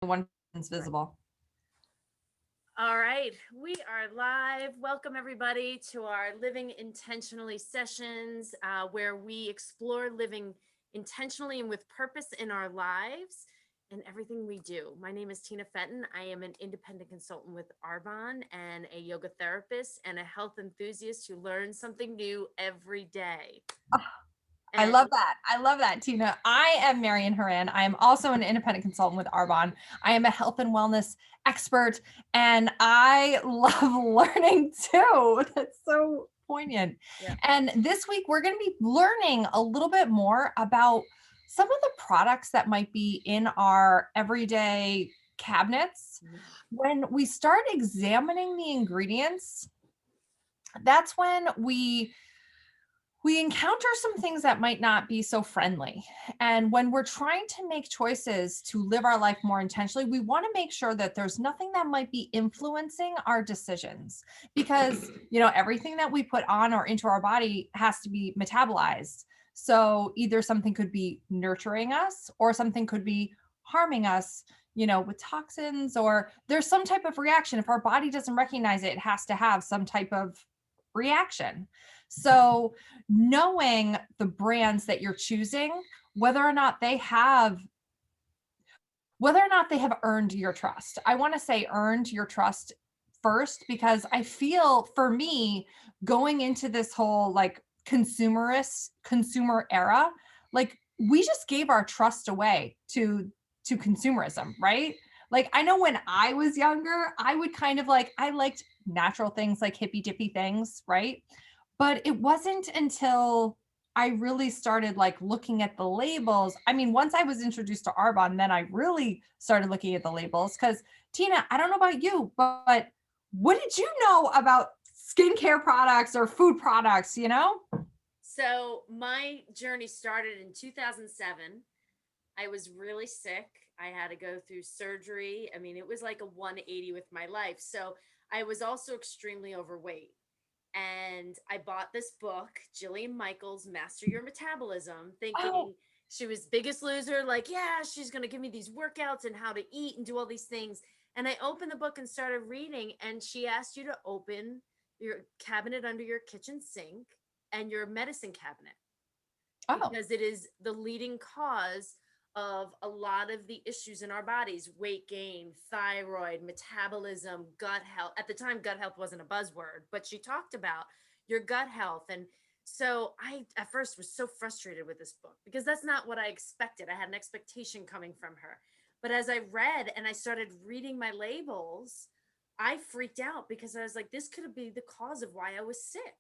One person's visible. All right, we are live. Welcome, everybody, to our Living Intentionally sessions, where we explore living intentionally and with purpose in our lives and everything we do. My name is Tina Fenton. I am an independent consultant with Arbonne and a yoga therapist and a health enthusiast who learns something new every day. I And love that. I love that, Tina. I am Marian Haran. I am also an independent consultant with Arbonne. I am a health and wellness expert, and I love learning too. That's so poignant. yeah. And this week, we're going to be learning a little bit more about some of the products that might be in our everyday cabinets. When we start examining the ingredients, that's when we encounter some things that might not be so friendly. And when we're trying to make choices to live our life more intentionally, we want to make sure that there's nothing that might be influencing our decisions, because, everything that we put on or into our body has to be metabolized. So either something could be nurturing us or something could be harming us, with toxins, or there's some type of reaction. If our body doesn't recognize it, it has to have some type of reaction. So knowing the brands that you're choosing, whether or not they have earned your trust. I want to say earned your trust first, because I feel, for me, going into this whole like consumer era, like we just gave our trust away to consumerism, right? Like, I know when I was younger, I would kind of like, I liked natural things, like hippy dippy things, right? But it wasn't until I really started like looking at the labels. I mean, once I was introduced to Arbonne, then I really started looking at the labels. Because, Tina, I don't know about you, but what did you know about skincare products or food products, So my journey started in 2007. I was really sick. I had to go through surgery. I mean, it was like a 180 with my life. So I was also extremely overweight. And I bought this book, Jillian Michaels' Master Your Metabolism, Oh, thinking she was Biggest Loser. Like, yeah, she's going to give me these workouts and how to eat and do all these things. And I opened the book and started reading. And she asked you to open your cabinet under your kitchen sink and your medicine cabinet, oh, because it is the leading cause of a lot of the issues in our bodies: weight gain, thyroid, metabolism, gut health. At the time, gut health wasn't a buzzword, but she talked about your gut health. And so I, at first, was so frustrated with this book because that's not what I expected. I had an expectation coming from her. But as I read and I started reading my labels, I freaked out because I was like, this could be the cause of why I was sick.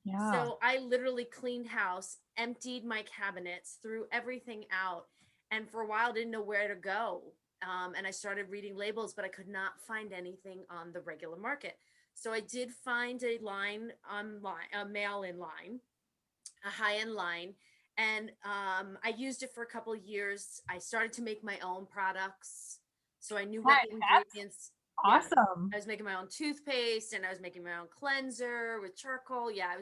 yeah. So I literally cleaned house, emptied my cabinets, threw everything out, and for a while didn't know where to go. And I started reading labels, but I could not find anything on the regular market. So I did find a line online, a mail-in line, a high-end line, and I used it for a couple of years. I started to make my own products, so I knew what the That's ingredients. Yeah, awesome. I was making my own toothpaste and I was making my own cleanser with charcoal. Yeah,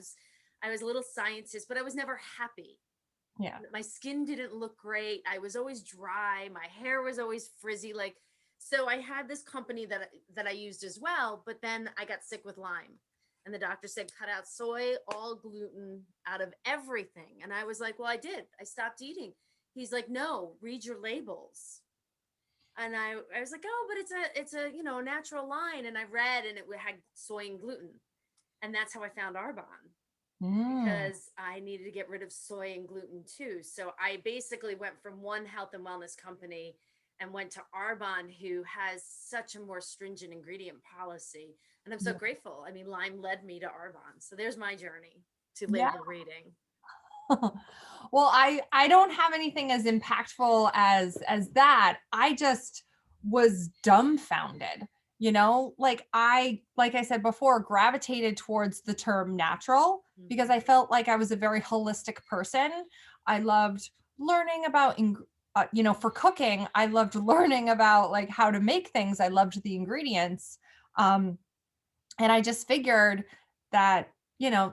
I was a little scientist, but I was never happy. Yeah. My skin didn't look great. I was always dry. My hair was always frizzy. Like, so I had this company that I used as well, but then I got sick with Lyme. And the doctor said, cut out soy, all gluten, out of everything. And I was like, well, I did. I stopped eating. He's like, no, read your labels. And I was like, oh, but it's a natural line. And I read, and it had soy and gluten. And that's how I found Arbonne, Mm. because I needed to get rid of soy and gluten too. So I basically went from one health and wellness company and went to Arbonne, who has such a more stringent ingredient policy. And I'm so Yeah. grateful. I mean, Lyme led me to Arbonne. So there's my journey to Yeah. label reading. Well, I don't have anything as impactful as that. I just was dumbfounded. Like I said before, gravitated towards the term natural because Mm-hmm. I felt like I was a very holistic person. I loved learning about for cooking, I loved learning about like how to make things. I loved the ingredients. Um, and I just figured that,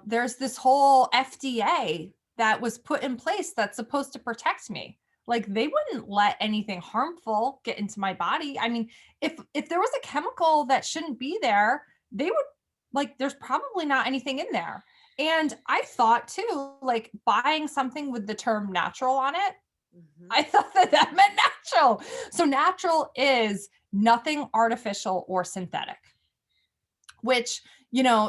there's this whole FDA that was put in place that's supposed to protect me. Like they wouldn't let anything harmful get into my body. I mean, if there was a chemical that shouldn't be there, they would like there's probably not anything in there. And I thought too, like buying something with the term natural on it, Mhm. I thought that that meant natural. So natural is nothing artificial or synthetic, which,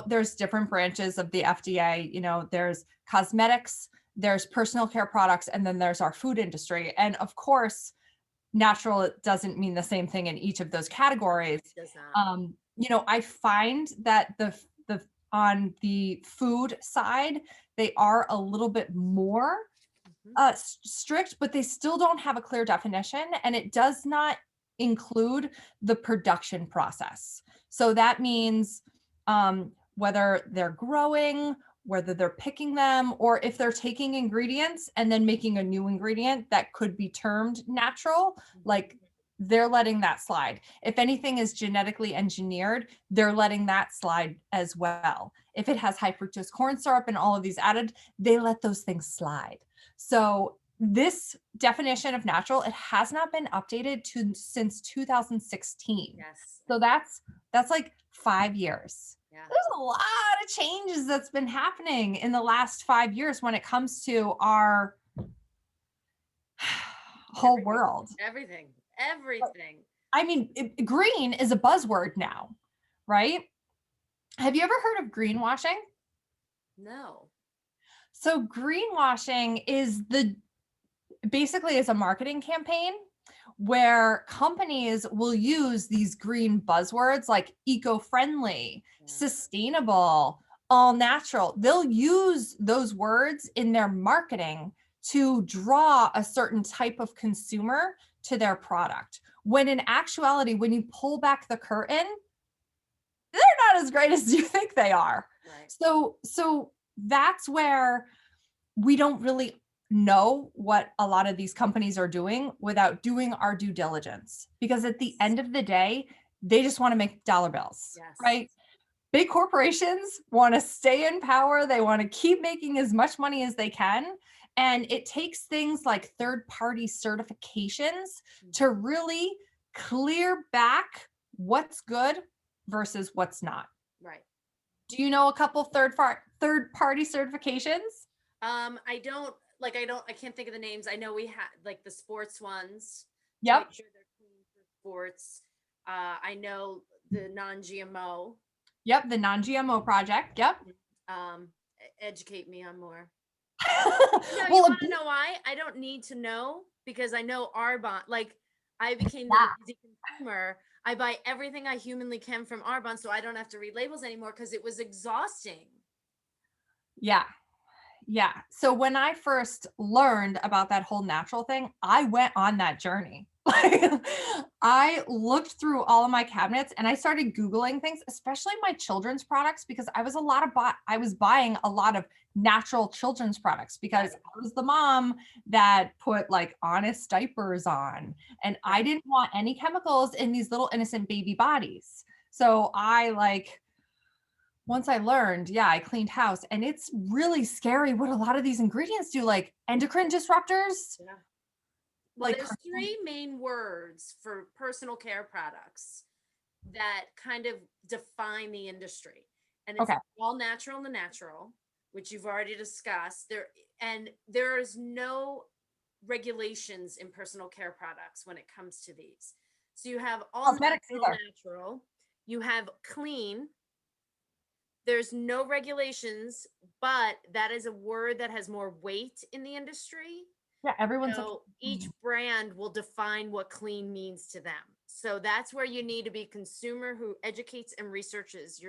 there's different branches of the FDA. There's cosmetics, there's personal care products, and then there's our food industry. And of course, natural doesn't mean the same thing in each of those categories. Does not. I find that the on the food side, they are a little bit more Mhm. strict, but they still don't have a clear definition, and it does not include the production process. So that means whether they're growing, whether they're picking them, or if they're taking ingredients and then making a new ingredient that could be termed natural, like they're letting that slide. If anything is genetically engineered, they're letting that slide as well. If it has high fructose corn syrup and all of these added, they let those things slide. So this definition of natural, it has not been updated since 2016. Yes. So that's like 5 years. Yeah. There's a lot of changes that's been happening in the last 5 years when it comes to our whole Everything. world. Everything. Everything. I mean, green is a buzzword now, right? Have you ever heard of greenwashing? No. So greenwashing is basically is a marketing campaign where companies will use these green buzzwords like eco-friendly, Yeah. sustainable, all natural. They'll use those words in their marketing to draw a certain type of consumer to their product. When in actuality, when you pull back the curtain, they're not as great as you think they are. Right. So that's where we don't really know what a lot of these companies are doing without doing our due diligence. Because at the end of the day, they just want to make dollar bills, Yes. right? Big corporations want to stay in power. They want to keep making as much money as they can. And it takes things like third party certifications to really clear back what's good versus what's not. Right. Do you know a couple third party certifications? I can't think of the names. I know we had like the sports ones to make Yep. sure they're clean for sports. I know the non-GMO. Yep, the non-GMO project. Yep. Educate me on more. No, you Well, want to know why? I don't need to know because I know Arbonne. Like I became the yeah, lazy consumer. I buy everything I humanly can from Arbonne, so I don't have to read labels anymore because it was exhausting. yeah, yeah. So when I first learned about that whole natural thing, I went on that journey. Like, I looked through all of my cabinets and I started Googling things, especially my children's products, because I was buying a lot of natural children's products because Right. I was the mom that put like Honest diapers on, and I Right. didn't want any chemicals in these little innocent baby bodies. So once I learned, yeah, I cleaned house, and it's really scary what a lot of these ingredients do, like endocrine disruptors. Yeah. Well, Like, there's three main words for personal care products that kind of define the industry. And it's okay, all natural and the natural, which you've already discussed. There's no regulations in personal care products when it comes to these. So you have all cosmetics natural, either. natural. You have clean. There's no regulations, but that is a word that has more weight in the industry. Yeah, everyone's like, So each brand will define what clean means to them. So that's where you need to be consumer who educates and researches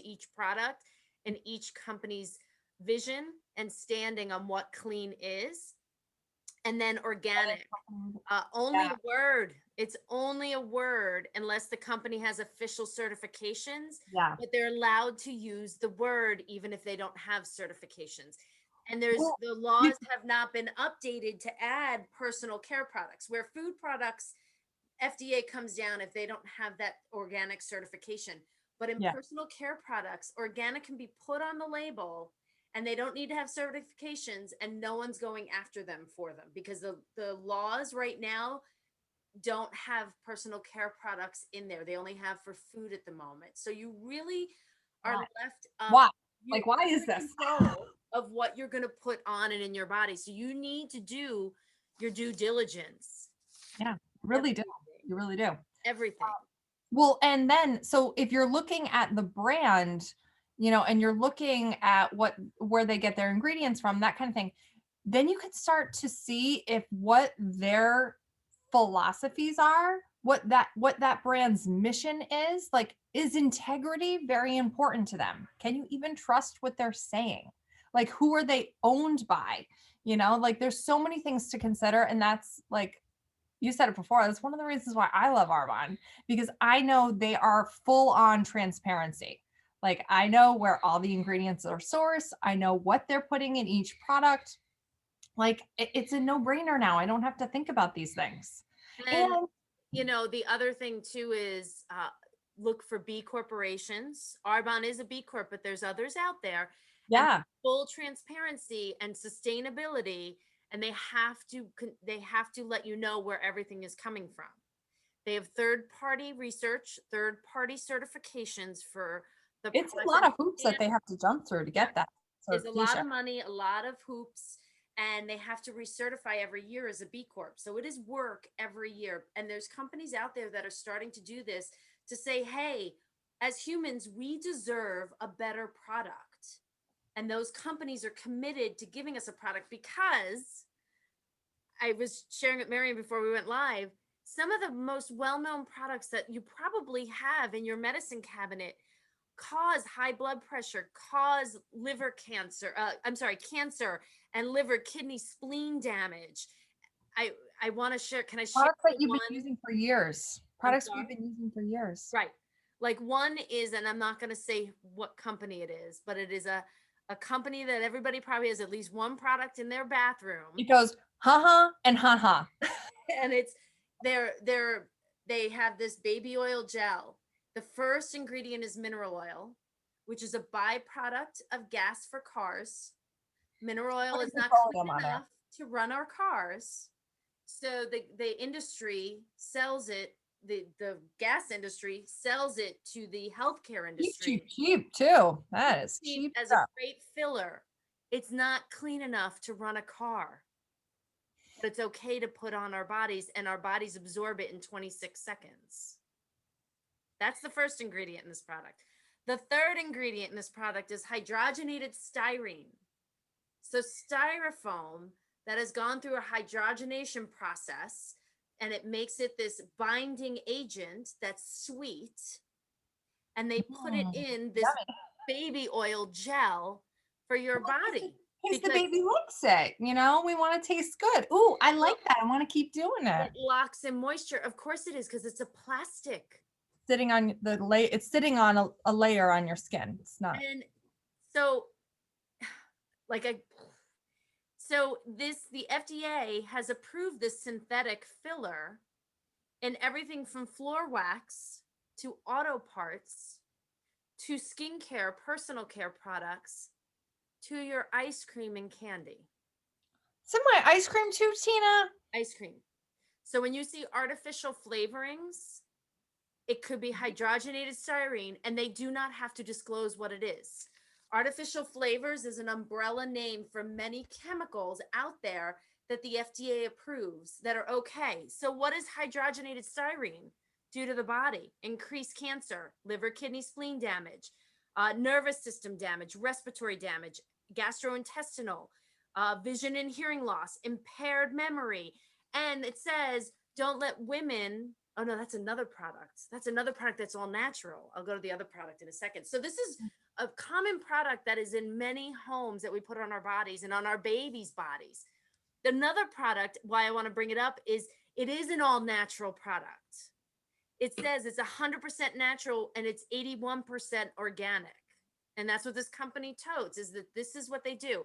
each product and each company's vision and standing on what clean is. And then organic, only yeah, a word. It's only a word unless the company has official certifications, yeah. but they're allowed to use the word even if they don't have certifications. And there's Well, the you, laws have not been updated to add personal care products, where food products FDA comes down if they don't have that organic certification. But in yeah, personal care products, organic can be put on the label and they don't need to have certifications, and no one's going after them for them, because the laws right now don't have personal care products in there. They only have for food at the moment. So you really are Why? left up, Why? you Like, why you're is in this? control of what you're going to put on and in your body. So you need to do your due diligence. Yeah, really do. Everything. You really do. Everything. Well, and then so if you're looking at the brand, and you're looking at where they get their ingredients from, that kind of thing, then you can start to see if what their philosophies are, what that brand's mission is. Like, is integrity very important to them? Can you even trust what they're saying? Like, who are they owned by? Like, there's so many things to consider, and that's like you said it before. That's one of the reasons why I love Arbonne, because I know they are full on transparency. Like, I know where all the ingredients are sourced. I know what they're putting in each product. Like, it's a no brainer now. I don't have to think about these things. And And the other thing too is look for B corporations. Arbonne is a B Corp, but there's others out there, and yeah, full transparency and sustainability, and they have to let you know where everything is coming from. They have third party research, third party certifications for the it's a products, lot and of hoops that they have to jump through to yeah, get that is a lot certification. of money, a lot of hoops, and they have to recertify every year as a B Corp. So it is work every year. And there's companies out there that are starting to do this to say, hey, as humans, we deserve a better product. And those companies are committed to giving us a product, because I was sharing with Marion before we went live. Some of the most well known products that you probably have in your medicine cabinet cause high blood pressure, cause liver cancer. Cancer and liver, kidney, spleen damage. I want to share. Can I share Products that the you've been one? using for years. I'm Products we've sorry. been using for years. Right. Like one is, and I'm not going to say what company it is, but it is a company that everybody probably has at least one product in their bathroom. It goes ha and ha. And it's they have this baby oil gel. The first ingredient is mineral oil, which is a byproduct of gas for cars. Mineral oil Putting is not petroleum clean on there. enough to run our cars. So the industry sells it, the gas industry sells it to the healthcare Cheap, cheap, industry cheap too. That is cheap cheap as a stuff. great filler. It's not clean enough to run a car, but it's okay to put on our bodies, and our bodies absorb it in 26 seconds. That's the first ingredient in this product. The third ingredient in this product is hydrogenated styrene. So styrofoam that has gone through a hydrogenation process, and it makes it this binding agent that's sweet. And they put it in this Yummy. baby oil gel for your body, Taste the because baby likes it. We want to taste good. Ooh, I like that. I want to keep doing it. it locks in moisture. Of course it is, because it's a plastic. Sitting on it's sitting on a layer on your skin. It's not. And so like I so the FDA has approved this synthetic filler in everything from floor wax to auto parts to skincare, personal care products, to your ice cream and candy. It's in my ice cream too, Tina. Ice cream. So when you see artificial flavorings, it could be hydrogenated styrene, and they do not have to disclose what it is. Artificial flavors is an umbrella name for many chemicals out there that the FDA approves that are okay. So what is hydrogenated styrene do to the body? Increased cancer, liver, kidney, spleen damage, nervous system damage, respiratory damage, gastrointestinal, vision and hearing loss, impaired memory. And it says, don't let women. Oh no, that's another product. That's another product that's all natural. I'll go to the other product in a second. So this is a common product that is in many homes that we put on our bodies and on our babies' bodies. Another product, why I want to bring it up, is it is an all natural product. It says it's 100% natural and it's 81% organic. And that's what this company totes, is that this is what they do.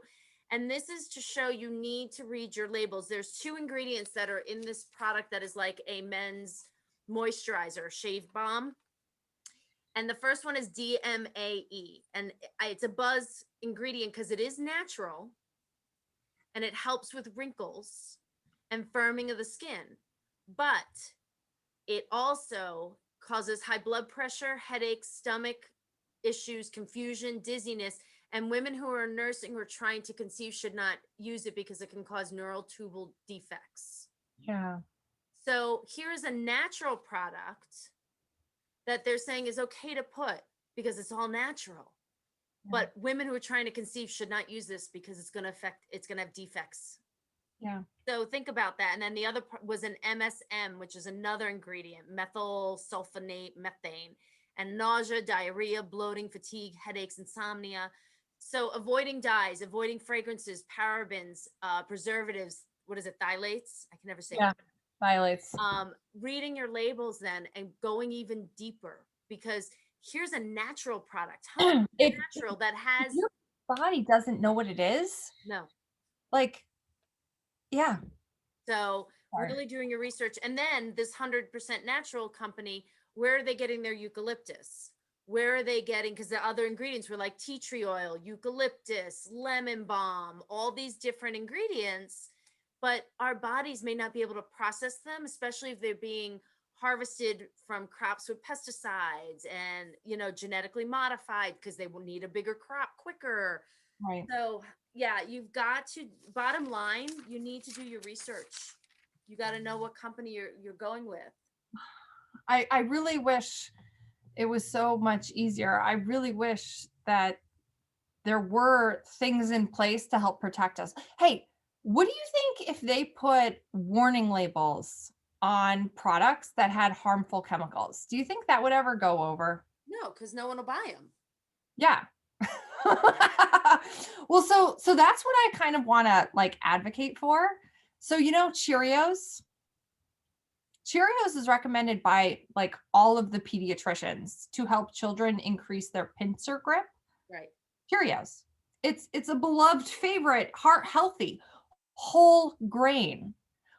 And this is to show you need to read your labels. There's 2 ingredients that are in this product that is like a men's moisturizer, shave balm. And the first one is DMAE. And it's a buzz ingredient because it is natural and it helps with wrinkles and firming of the skin. But it also causes high blood pressure, headaches, stomach issues, confusion, dizziness. And women who are nursing or trying to conceive should not use it because it can cause neural tubal defects. Yeah. So here's a natural product that they're saying is okay to put because it's all natural. Yeah. But women who are trying to conceive should not use this because it's going to have defects. Yeah. So think about that. And then the other was an MSM, which is another ingredient, methyl sulfonate methane, and nausea, diarrhea, bloating, fatigue, headaches, insomnia. So avoiding dyes, avoiding fragrances, parabens, preservatives, what is it, phthalates? I can never say Yeah. it. Violates. Reading your labels then and going even deeper, because here's a natural product, natural that has your body doesn't know what it is. no. Like, yeah. So Sorry. really doing your research. And then this 100% natural company, where are they getting their eucalyptus? Where are they getting, because the other ingredients were like tea tree oil, eucalyptus, lemon balm, all these different ingredients, but our bodies may not be able to process them, especially if they're being harvested from crops with pesticides and, genetically modified because they will need a bigger crop quicker. Right. So yeah, you've got to, bottom line, you need to do your research. You got to know what company you're going with. I really wish it was so much easier. I really wish that there were things in place to help protect us. Hey, what do you think if they put warning labels on products that had harmful chemicals? Do you think that would ever go over? No, because no one will buy them. Yeah. Well, so that's what I kind of want to like advocate for. So, Cheerios. Cheerios is recommended by like all of the pediatricians to help children increase their pincer grip. Right. Cheerios. It's a beloved favorite, heart healthy, whole grain.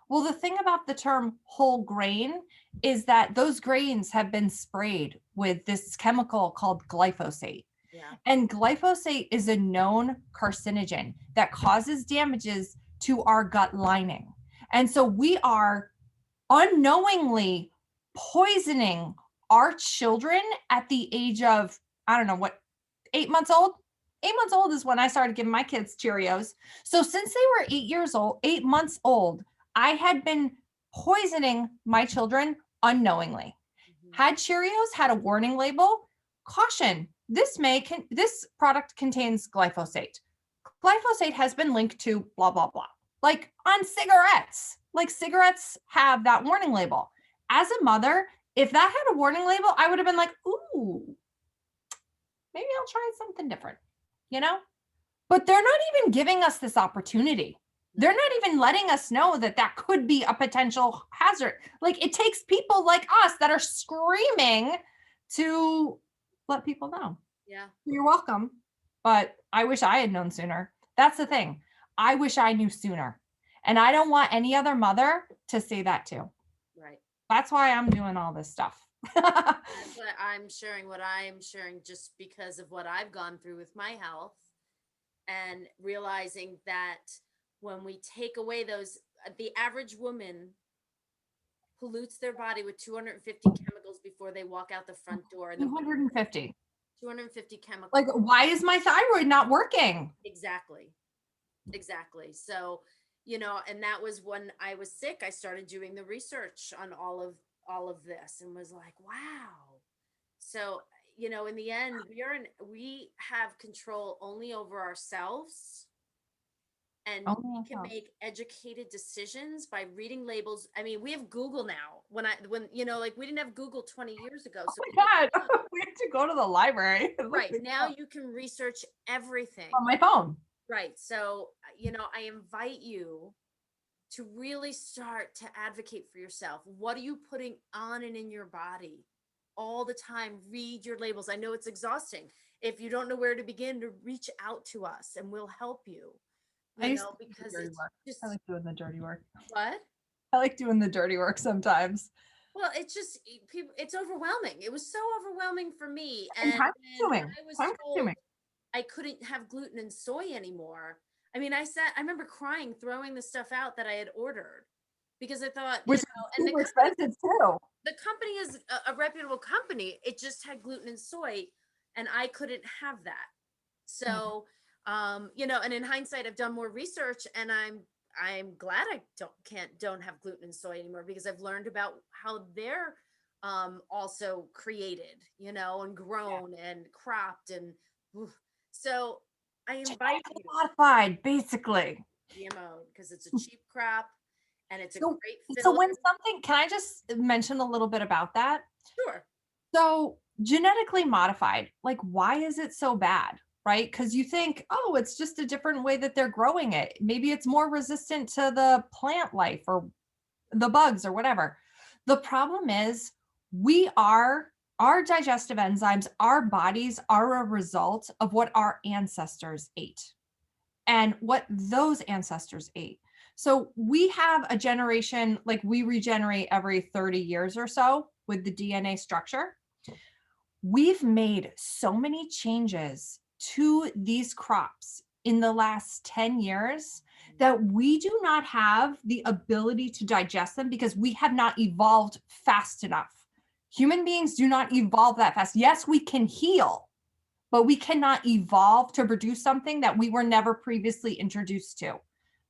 Well, the thing about the term whole grain is that those grains have been sprayed with this chemical called glyphosate. Yeah. And glyphosate is a known carcinogen that causes damages to our gut lining. And so we are unknowingly poisoning our children at the age of, I don't know what, 8 months old. 8 months old is when I started giving my kids Cheerios. So since they were 8 months old, I had been poisoning my children unknowingly. Had Cheerios had a warning label, caution, this product contains glyphosate. Glyphosate has been linked to blah, blah, blah. Like on cigarettes, have that warning label. As a mother, if that had a warning label, I would have been like, ooh, maybe I'll try something different, But they're not even giving us this opportunity. They're not even letting us know that could be a potential hazard. Like it takes people like us that are screaming to let people know. Yeah. You're welcome. But I wish I had known sooner. That's the thing. I wish I knew sooner. And I don't want any other mother to say that too. Right. That's why I'm doing all this stuff. That's what I'm sharing just because of what I've gone through with my health and realizing that when we take away those, the average woman pollutes their body with 250 chemicals before they walk out the front door. 250. 250 chemicals. Like, why is my thyroid not working? Exactly. So, and that was when I was sick. I started doing the research on all of this and was like, wow. So, in the end, we have control only over ourselves. And we can make educated decisions by reading labels. I mean, we have Google now. When we didn't have Google 20 years ago. So oh my God, we have to go to the library. Right. Now you can research everything on my phone. Right. So, I invite you to really start to advocate for yourself. What are you putting on and in your body all the time? Read your labels. I know it's exhausting. If you don't know where to begin, to reach out to us and we'll help you. Because it's just, I like doing the dirty work. What? I like doing the dirty work sometimes. Well, it's just people. It's overwhelming. It was so overwhelming for me. And And time then when consuming. I was Time told consuming. I couldn't have gluten and soy anymore, I mean, I remember crying, throwing the stuff out that I had ordered because I thought, Which is and super expensive too. the company is a reputable company. It just had gluten and soy, and I couldn't have that. Mm. So, and in hindsight, I've done more research, and I'm glad I don't have gluten and soy anymore because I've learned about how they're also created, and Yeah. grown and cropped and oof. So I invite Genetically you modified, basically. GMO because it's a cheap crop and it's a So, great so filler. when something, can I just mention a little bit about that? Sure. So, genetically modified, like, why is it so bad? Right? Because you think, oh, it's just a different way that they're growing it. Maybe it's more resistant to the plant life or the bugs or whatever. The problem is, we are, our digestive enzymes, our bodies are a result of what our ancestors ate and what those ancestors ate. So we have a generation, like we regenerate every 30 years or so with the DNA structure. We've made so many changes to these crops in the last 10 years that we do not have the ability to digest them because we have not evolved fast enough. Human beings do not evolve that fast. Yes, we can heal, but we cannot evolve to produce something that we were never previously introduced to.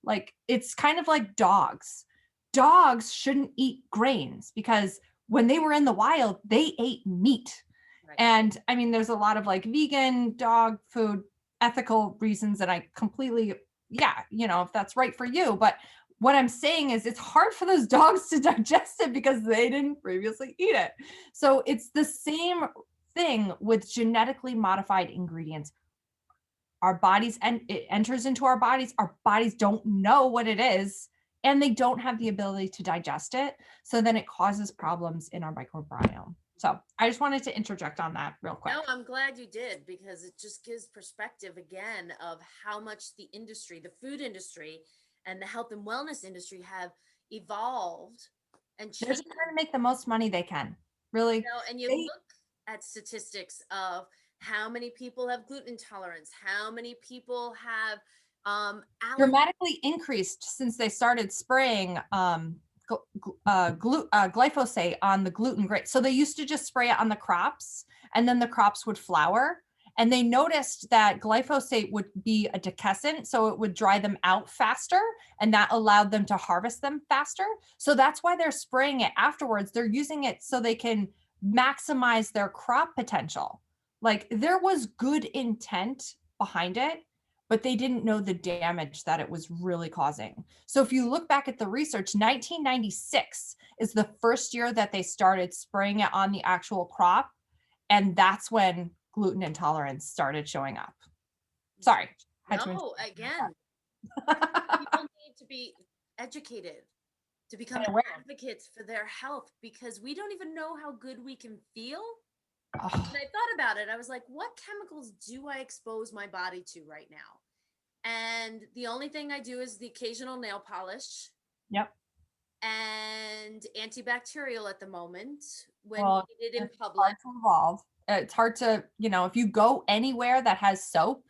Like, it's kind of like dogs. Dogs shouldn't eat grains because when they were in the wild, they ate meat. Right. And I mean, there's a lot of like vegan dog food ethical reasons, and I completely, yeah, if that's right for you. But what I'm saying is it's hard for those dogs to digest it because they didn't previously eat it. So it's the same thing with genetically modified ingredients. Our bodies, and it enters into our bodies don't know what it is, and they don't have the ability to digest it. So then it causes problems in our microbiome. So I just wanted to interject on that real quick. No, I'm glad you did because it just gives perspective again of how much the industry, the food industry, and the health and wellness industry have evolved and They're changed. just trying to make the most money they can. Really. And you They look at statistics of how many people have gluten intolerance, how many people have allergies. dramatically increased since they started spraying glyphosate on the gluten grain. So they used to just spray it on the crops, and then the crops would flower. And they noticed that glyphosate would be a decussant, so it would dry them out faster, and that allowed them to harvest them faster. So that's why they're spraying it afterwards. They're using it so they can maximize their crop potential. Like, there was good intent behind it, but they didn't know the damage that it was really causing. So if you look back at the research, 1996 is the first year that they started spraying it on the actual crop. And that's when gluten intolerance started showing up. Sorry. Had to No, again, interrupt. people need to be educated to become And aware. advocates for their health because we don't even know how good we can feel. Oh, And I thought about it. I was like, what chemicals do I expose my body to right now? And the only thing I do is the occasional nail polish yep. and antibacterial at the moment when Well, needed in it's public. hard to evolve. It's hard to, if you go anywhere that has soap,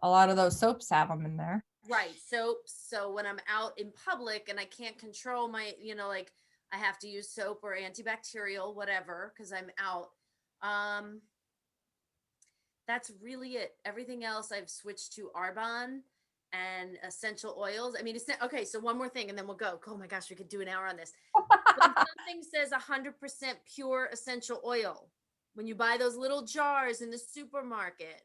a lot of those soaps have them in there. Right. So when I'm out in public and I can't control my, like I have to use soap or antibacterial, whatever, because I'm out. Um, that's really it. Everything else I've switched to Arbonne and essential oils. I mean, it's okay. So one more thing, and then we'll go. Oh my gosh, we could do an hour on this. When something says 100% pure essential oil, when you buy those little jars in the supermarket,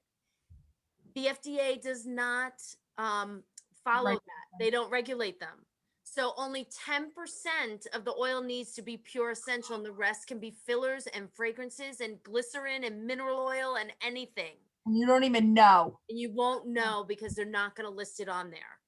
the FDA does not follow Right. that. They don't regulate them. So only 10% of the oil needs to be pure essential, and the rest can be fillers and fragrances and glycerin and mineral oil and anything. And you don't even know. And you won't know because they're not going to list it on there.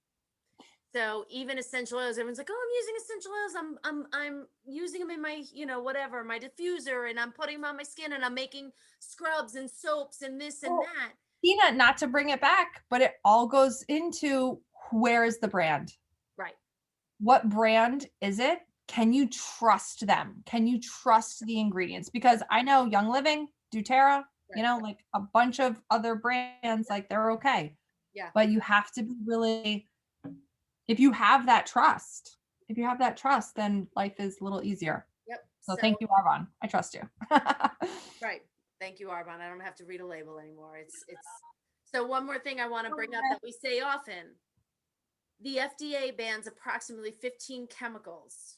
So even essential oils, everyone's like, "Oh, I'm using essential oils. I'm using them in my, whatever, my diffuser, and I'm putting them on my skin, and I'm making scrubs and soaps and this and Well, that." Tina, not to bring it back, but it all goes into, where is the brand? Right. What brand is it? can you trust them? Can you trust the ingredients? Because I know Young Living, doTERRA, you know, like a bunch of other brands, like they're okay. Yeah. But you have to be really, if you have that trust, then life is a little easier. Yep. So thank you, Arbonne. I trust you. Right. Thank you, Arbonne. I don't have to read a label anymore. It's so one more thing I want to bring up that we say often. The FDA bans approximately 15 chemicals.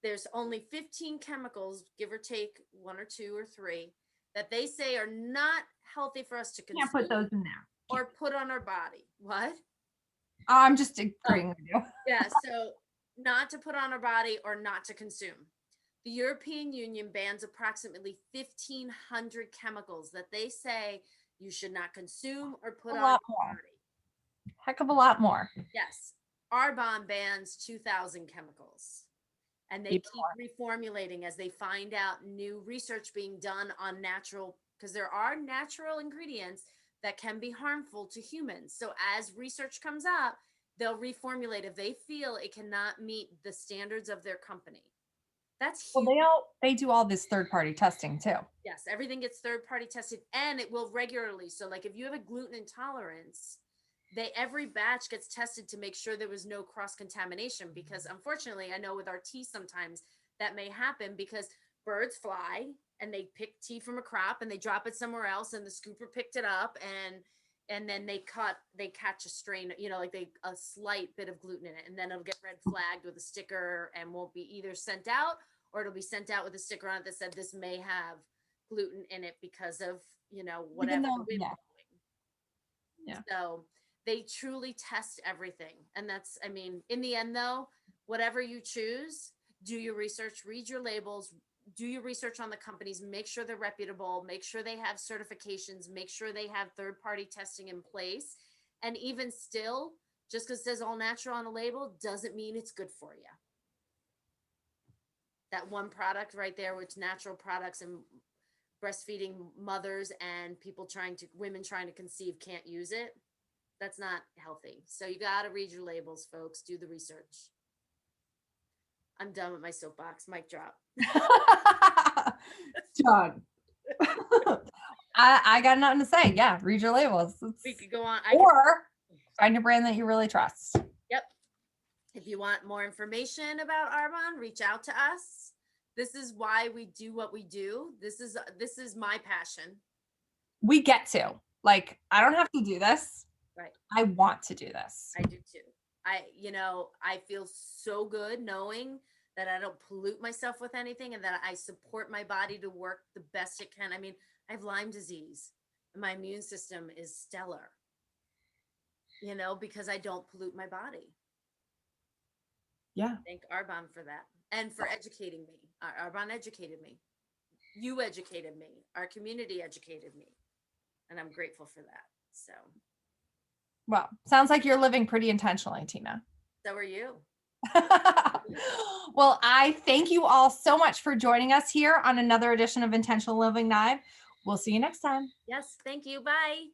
There's only 15 chemicals, give or take one or two or three, that they say are not healthy for us to consume. Can't put those in there. Or put on our body. What? I'm just agreeing with you. Yeah, so not to put on our body or not to consume. The European Union bans approximately 1,500 chemicals that they say you should not consume or put on your body. Heck of a lot more. Yes. Arbonne bans 2,000 chemicals. And they keep reformulating as they find out new research being done on natural, because there are natural ingredients that can be harmful to humans. So as research comes up, they'll reformulate if they feel it cannot meet the standards of their company. That's huge. Well, they do all this third-party testing too. Yes, everything gets third-party tested, and it will regularly. So like if you have a gluten intolerance, every batch gets tested to make sure there was no cross-contamination, because unfortunately, I know with our tea sometimes that may happen because birds fly and they pick tea from a crop and they drop it somewhere else, and the scooper picked it up, and then they catch a strain, you know, like a slight bit of gluten in it, and then it'll get red flagged with a sticker and won't be either sent out, or it'll be sent out with a sticker on it that said this may have gluten in it because of, you know, whatever the wind blowing. Yeah. So they truly test everything. And that's, I mean, in the end though, whatever you choose, do your research, read your labels, do your research on the companies, make sure they're reputable, make sure they have certifications, make sure they have third-party testing in place. And even still, just because it says all natural on a label doesn't mean it's good for you. That one product right there, which natural products and breastfeeding mothers and women trying to conceive can't use it. That's not healthy. So you got to read your labels, folks. Do the research. I'm done with my soapbox. Mic drop. Done. I got nothing to say. Yeah, read your labels. We could go on. Or find a brand that you really trust. Yep. If you want more information about Arbonne, reach out to us. This is why we do what we do. This is my passion. We get to. Like, I don't have to do this. Right. I want to do this. I do too. I feel so good knowing that I don't pollute myself with anything and that I support my body to work the best it can. I mean, I have Lyme disease and my immune system is stellar, you know, because I don't pollute my body. Yeah. Thank Arbonne for that and for educating me. Arbonne educated me. You educated me. Our community educated me. And I'm grateful for that. So. Well, sounds like you're living pretty intentionally, Tina. So are you. Well, I thank you all so much for joining us here on another edition of Intentional Living Live. We'll see you next time. Yes, thank you. Bye.